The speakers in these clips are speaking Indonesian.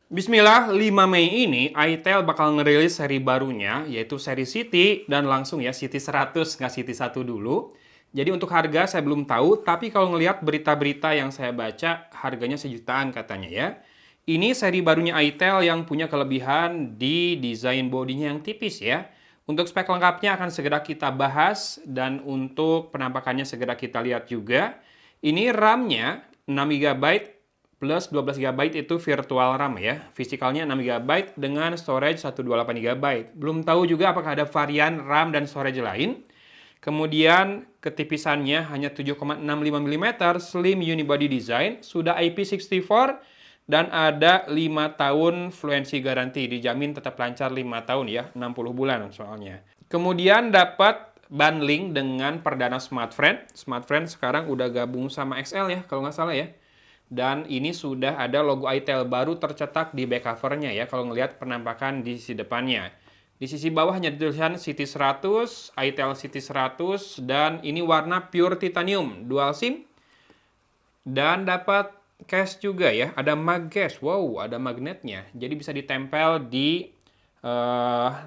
Bismillah, 5 Mei ini itel bakal ngerilis seri barunya, yaitu seri City, dan langsung ya City 100, nggak City 1 dulu. Jadi untuk harga saya belum tahu, tapi kalau ngelihat berita-berita yang saya baca, harganya sejutaan katanya ya. Ini seri barunya itel yang punya kelebihan di desain bodinya yang tipis ya. Untuk spek lengkapnya akan segera kita bahas, dan untuk penampakannya segera kita lihat juga. Ini RAM-nya 6 GB plus 12 GB itu virtual RAM ya. Fisikalnya 6 GB dengan storage 128 GB. Belum tahu juga apakah ada varian RAM dan storage lain. Kemudian ketipisannya hanya 7,65 mm, slim unibody design, sudah IP64 dan ada 5 tahun fluency garansi. Dijamin tetap lancar 5 tahun ya, 60 bulan soalnya. Kemudian dapat bundling dengan perdana SmartFriend. SmartFriend sekarang udah gabung sama XL ya, kalau nggak salah ya. Dan ini sudah ada logo itel baru tercetak di back covernya ya, kalau ngelihat penampakan di sisi depannya. Di sisi bawah hanya tulisan City 100, itel City 100, dan ini warna pure titanium, dual SIM. Dan dapat case juga ya, ada mag case, wow, ada magnetnya. Jadi bisa ditempel di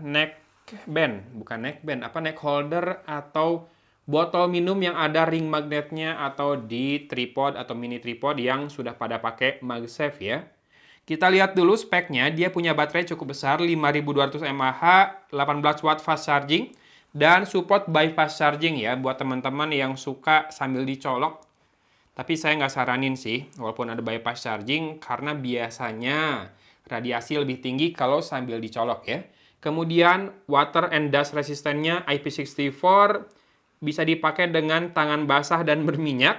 neck band, bukan neck band, neck holder atau botol minum yang ada ring magnetnya, atau di tripod atau mini tripod yang sudah pada pakai MagSafe ya. Kita lihat dulu speknya, dia punya baterai cukup besar, 5200 mAh, 18 watt fast charging, dan support bypass charging ya, buat teman-teman yang suka sambil dicolok. Tapi saya nggak saranin sih, walaupun ada bypass charging, karena biasanya radiasi lebih tinggi kalau sambil dicolok ya. Kemudian water and dust resistannya IP64, bisa dipakai dengan tangan basah dan berminyak.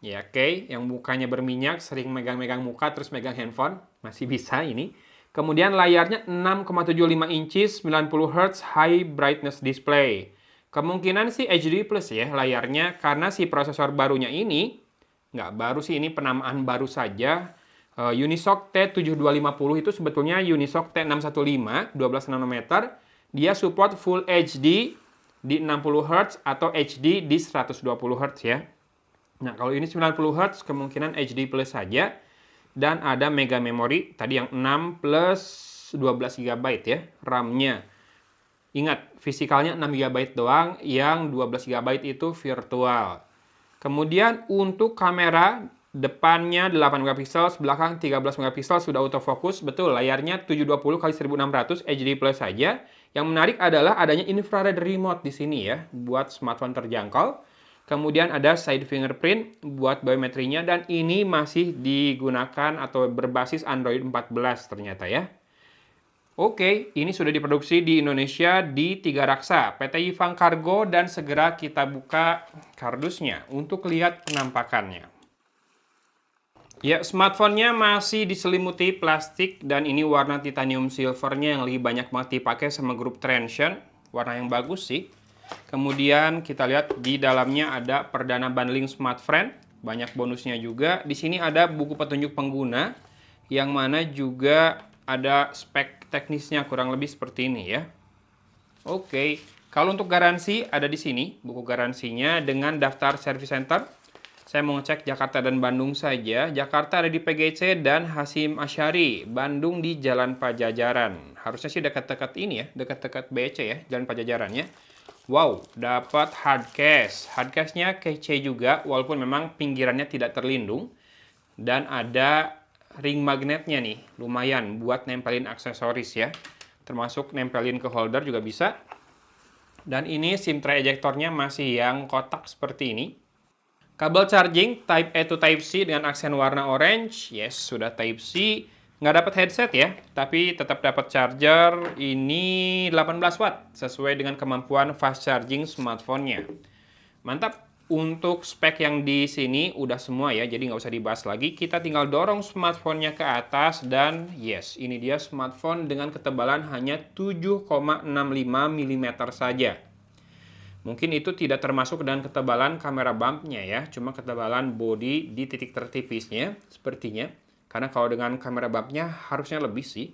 Ya, oke. Yang mukanya berminyak, sering megang-megang muka terus megang handphone, masih bisa ini. Kemudian layarnya 6,75 inches, 90 Hz high brightness display. Kemungkinan sih HD plus ya layarnya, karena si prosesor barunya ini, nggak baru sih, ini penamaan baru saja. Unisoc T7250 itu sebetulnya Unisoc T615, 12 nanometer. Dia support Full HD di 60 Hz atau HD di 120 Hz ya. Nah, kalau ini 90 Hz kemungkinan HD plus saja. Dan ada mega memory, tadi yang 6 plus 12 GB ya, RAM-nya. Ingat, fisikalnya 6 GB doang, yang 12 GB itu virtual. Kemudian untuk kamera, depannya 8 megapiksel, belakang 13 megapiksel, sudah autofocus. Betul, layarnya 720 x 1600 HD plus saja. Yang menarik adalah adanya infrared remote di sini ya, buat smartphone terjangkau. Kemudian ada side fingerprint buat biometrinya, dan ini masih digunakan atau berbasis Android 14 ternyata ya. Oke, ini sudah diproduksi di Indonesia di 3 raksa, PT Yifang Cargo, dan segera kita buka kardusnya untuk lihat penampakannya. Ya, smartphone-nya masih diselimuti plastik, dan ini warna titanium silvernya yang lebih banyak banget dipakai sama grup Transsion. Warna yang bagus sih. Kemudian kita lihat di dalamnya ada perdana bundling SmartFriend, banyak bonusnya juga. Di sini ada buku petunjuk pengguna, yang mana juga ada spek teknisnya kurang lebih seperti ini ya. Oke, kalau untuk garansi ada di sini buku garansinya dengan daftar service center. Saya mau ngecek Jakarta dan Bandung saja. Jakarta ada di PGC dan Hasyim Asyari. Bandung di Jalan Pajajaran. Harusnya sih dekat-dekat ini ya, dekat-dekat BC ya, Jalan Pajajarannya. Wow, dapat hardcase. Hardcase-nya kece juga, walaupun memang pinggirannya tidak terlindung. Dan ada ring magnetnya nih, lumayan buat nempelin aksesoris ya. Termasuk nempelin ke holder juga bisa. Dan ini SIM tray ejectornya masih yang kotak seperti ini. Kabel charging Type A to Type C dengan aksen warna orange. Yes, sudah Type C. Nggak dapat headset ya, tapi tetap dapat charger. Ini 18 watt, sesuai dengan kemampuan fast charging smartphone-nya. Mantap. Untuk spek yang di sini udah semua ya, jadi nggak usah dibahas lagi. Kita tinggal dorong smartphone-nya ke atas, dan yes, ini dia smartphone dengan ketebalan hanya 7,65 mm saja. Mungkin itu tidak termasuk dengan ketebalan kamera bump-nya ya, cuma ketebalan body di titik tertipisnya sepertinya. Karena kalau dengan kamera bump-nya harusnya lebih sih.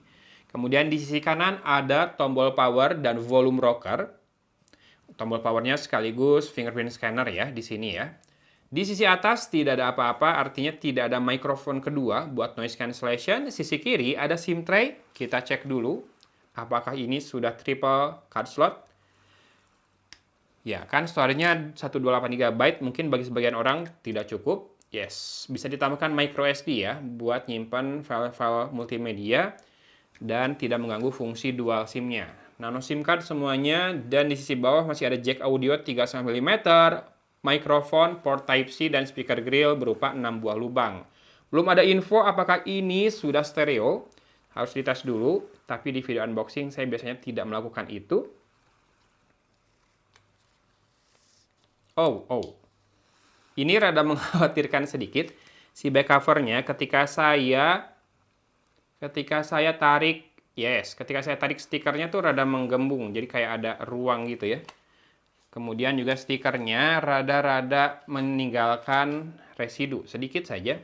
Kemudian di sisi kanan ada tombol power dan volume rocker. Tombol powernya sekaligus fingerprint scanner ya di sini ya. Di sisi atas tidak ada apa-apa, artinya tidak ada mikrofon kedua buat noise cancellation. Sisi kiri ada SIM tray. Kita cek dulu apakah ini sudah triple card slot. Ya, kan storage-nya 128 GB, mungkin bagi sebagian orang tidak cukup. Yes, bisa ditambahkan micro SD ya buat nyimpan file-file multimedia dan tidak mengganggu fungsi dual SIM-nya. Nano SIM card semuanya, dan di sisi bawah masih ada jack audio 3,5 mm, mikrofon, port Type-C, dan speaker grill berupa 6 buah lubang. Belum ada info apakah ini sudah stereo, harus dites dulu, tapi di video unboxing saya biasanya tidak melakukan itu. Ini rada mengkhawatirkan sedikit, si back covernya ketika saya tarik, ketika saya tarik stikernya tuh rada menggembung, jadi kayak ada ruang gitu ya. Kemudian juga stikernya rada-rada meninggalkan residu, sedikit saja.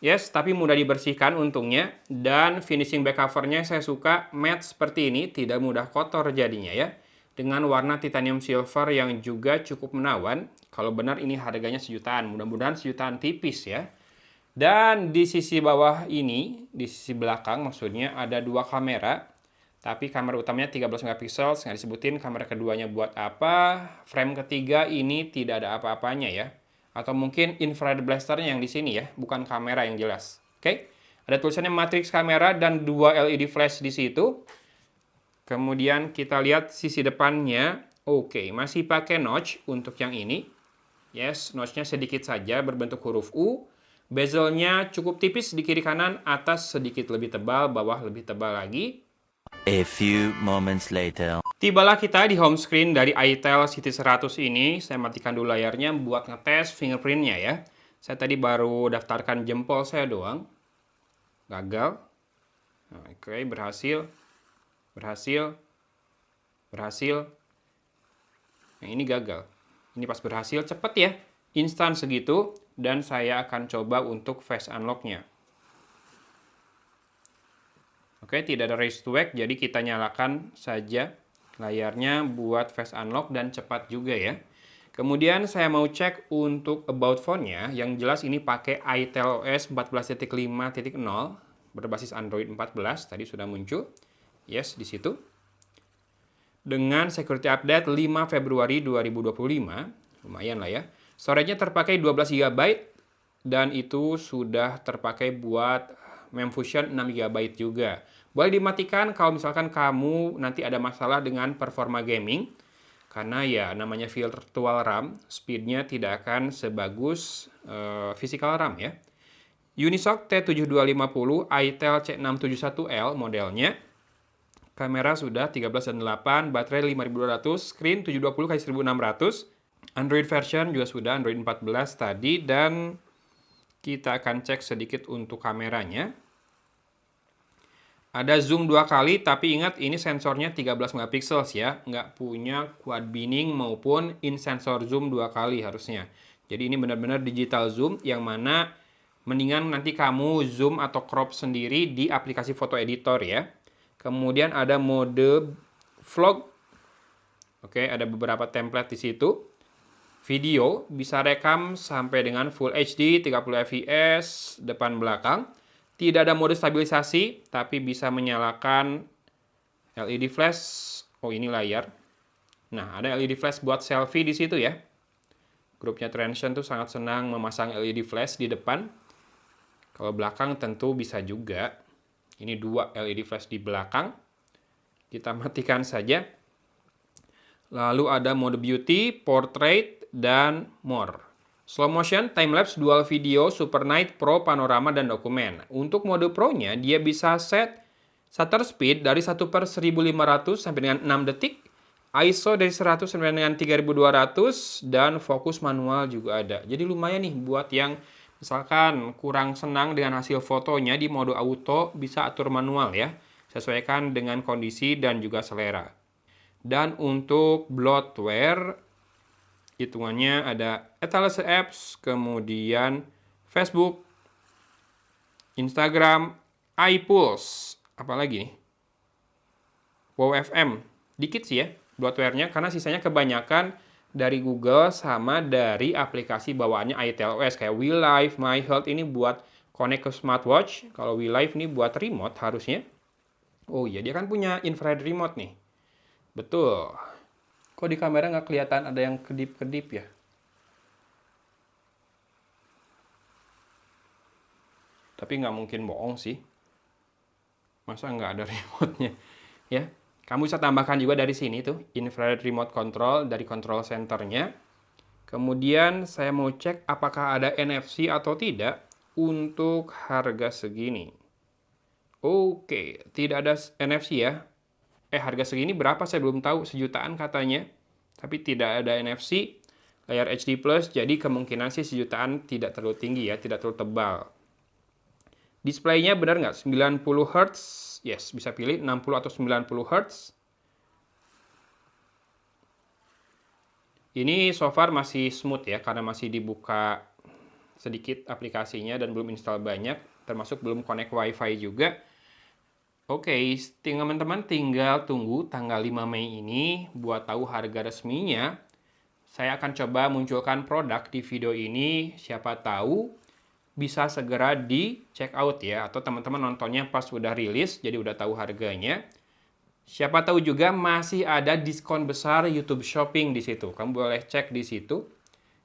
Yes, tapi mudah dibersihkan untungnya. Dan finishing back covernya saya suka matte seperti ini, tidak mudah kotor jadinya ya. Dengan warna titanium silver yang juga cukup menawan. Kalau benar ini harganya sejutaan, mudah-mudahan sejutaan tipis ya. Dan di sisi bawah ini, di sisi belakang maksudnya ada dua kamera. Tapi kamera utamanya 13 megapiksel, nggak disebutin kamera keduanya buat apa. Frame ketiga ini tidak ada apa-apanya ya. Atau mungkin infrared blasternya yang di sini ya, bukan kamera yang jelas. Oke, ada tulisannya matrix kamera dan dua LED flash di situ. Kemudian kita lihat sisi depannya. Oke, masih pakai notch untuk yang ini. Yes, notch-nya sedikit saja berbentuk huruf U. Bezelnya cukup tipis di kiri kanan, atas sedikit lebih tebal, bawah lebih tebal lagi. A few moments later. Tibalah kita di home screen dari itel CT100 ini. Saya matikan dulu layarnya buat ngetes fingerprintnya ya. Saya tadi baru daftarkan jempol saya doang. Gagal. Oke, berhasil. Yang ini gagal. Ini pas berhasil, cepet ya. Instan segitu. Dan saya akan coba untuk face unlock-nya. Oke, tidak ada raise to wake, jadi kita nyalakan saja layarnya buat face unlock dan cepat juga ya. Kemudian saya mau cek untuk about phone-nya, yang jelas ini pakai itel OS 14.5.0 berbasis Android 14, tadi sudah muncul. Yes, di situ. Dengan security update 5 Februari 2025, lumayan lah ya. Storage-nya terpakai 12 GB dan itu sudah terpakai buat Memfusion 6 GB juga. Boleh dimatikan kalau misalkan kamu nanti ada masalah dengan performa gaming. Karena ya namanya virtual RAM, speednya tidak akan sebagus physical RAM ya. Unisoc T7250 itel C671L modelnya. Kamera sudah 13 dan 8, baterai 5200, screen 720x1600. Android version juga sudah, Android 14 tadi, dan kita akan cek sedikit untuk kameranya. Ada zoom 2 kali, tapi ingat ini sensornya 13 megapiksel ya. Nggak punya quad binning maupun in sensor zoom 2 kali harusnya. Jadi ini benar-benar digital zoom, yang mana mendingan nanti kamu zoom atau crop sendiri di aplikasi foto editor ya. Kemudian ada mode vlog. Oke, ada beberapa template di situ. Video bisa rekam sampai dengan Full HD 30 fps depan belakang. Tidak ada mode stabilisasi, tapi bisa menyalakan LED flash. Oh, ini layar. Nah, ada LED flash buat selfie di situ ya. Grupnya Transsion tuh sangat senang memasang LED flash di depan. Kalau belakang tentu bisa juga. Ini dua LED flash di belakang. Kita matikan saja. Lalu ada mode beauty, portrait, dan more. Slow motion, time-lapse, dual video, super night, pro, panorama, dan dokumen. Untuk mode pro-nya, dia bisa set shutter speed dari 1/1500 sampai dengan 6 detik. ISO dari 100 sampai dengan 3200, dan fokus manual juga ada. Jadi lumayan nih buat yang misalkan kurang senang dengan hasil fotonya, di mode auto bisa atur manual ya. Sesuaikan dengan kondisi dan juga selera. Dan untuk bloatware, hitungannya ada etalase apps, kemudian Facebook, Instagram, iPulse, apalagi nih? Wow FM, dikit sih ya bloatware-nya, karena sisanya kebanyakan dari Google sama dari aplikasi bawaannya iTel OS kayak WeLive, My Health ini buat connect ke smartwatch. Kalau WeLive ini buat remote harusnya. Oh iya, dia kan punya infrared remote nih. Betul. Kok di kamera nggak kelihatan ada yang kedip-kedip ya? Tapi nggak mungkin bohong sih. Masa nggak ada remote-nya? Ya, kamu bisa tambahkan juga dari sini tuh, infrared remote control dari control center-nya. Kemudian saya mau cek apakah ada NFC atau tidak untuk harga segini. Oke, tidak ada NFC ya. Harga segini berapa saya belum tahu, sejutaan katanya. Tapi tidak ada NFC, layar HD+, jadi kemungkinan sih sejutaan tidak terlalu tinggi ya, tidak terlalu tebal. Displaynya benar nggak? 90 Hz? Yes, bisa pilih 60 atau 90 Hz. Ini so far masih smooth ya, karena masih dibuka sedikit aplikasinya dan belum install banyak, termasuk belum connect WiFi juga. Oke, teman-teman tinggal tunggu tanggal 5 Mei ini buat tahu harga resminya. Saya akan coba munculkan produk di video ini, siapa tahu bisa segera di check out ya, atau teman-teman nontonnya pas udah rilis, jadi udah tahu harganya. Siapa tahu juga masih ada diskon besar YouTube Shopping di situ. Kamu boleh cek di situ.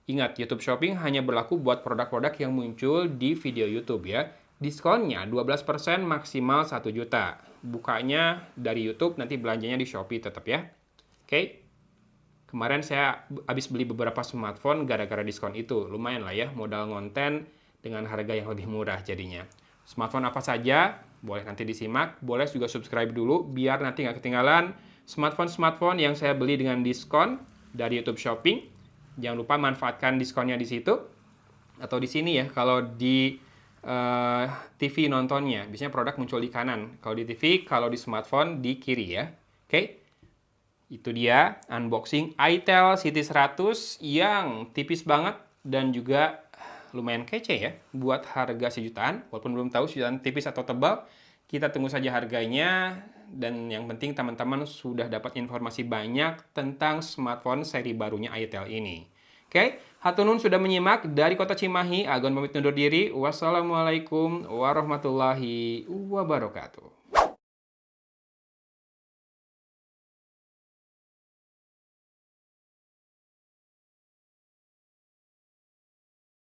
Ingat, YouTube Shopping hanya berlaku buat produk-produk yang muncul di video YouTube ya. Diskonnya 12% maksimal 1 juta. Bukanya dari YouTube, nanti belanjanya di Shopee tetap ya. Oke. Kemarin saya habis beli beberapa smartphone gara-gara diskon itu. Lumayan lah ya, modal ngonten dengan harga yang lebih murah jadinya. Smartphone apa saja, boleh nanti disimak. Boleh juga subscribe dulu, biar nanti nggak ketinggalan smartphone-smartphone yang saya beli dengan diskon dari YouTube Shopping. Jangan lupa manfaatkan diskonnya di situ. Atau di sini ya, kalau di TV nontonnya. Biasanya produk muncul di kanan. Kalau di TV, kalau di smartphone di kiri ya. Oke. Itu dia unboxing iTel CT100 yang tipis banget dan juga lumayan kece ya buat harga sejutaan. Walaupun belum tahu sejutaan tipis atau tebal, kita tunggu saja harganya. Dan yang penting teman-teman sudah dapat informasi banyak tentang smartphone seri barunya iTel ini. Oke, hatunun sudah menyimak dari Kota Cimahi. Agon pamit undur diri. Wassalamualaikum warahmatullahi wabarakatuh.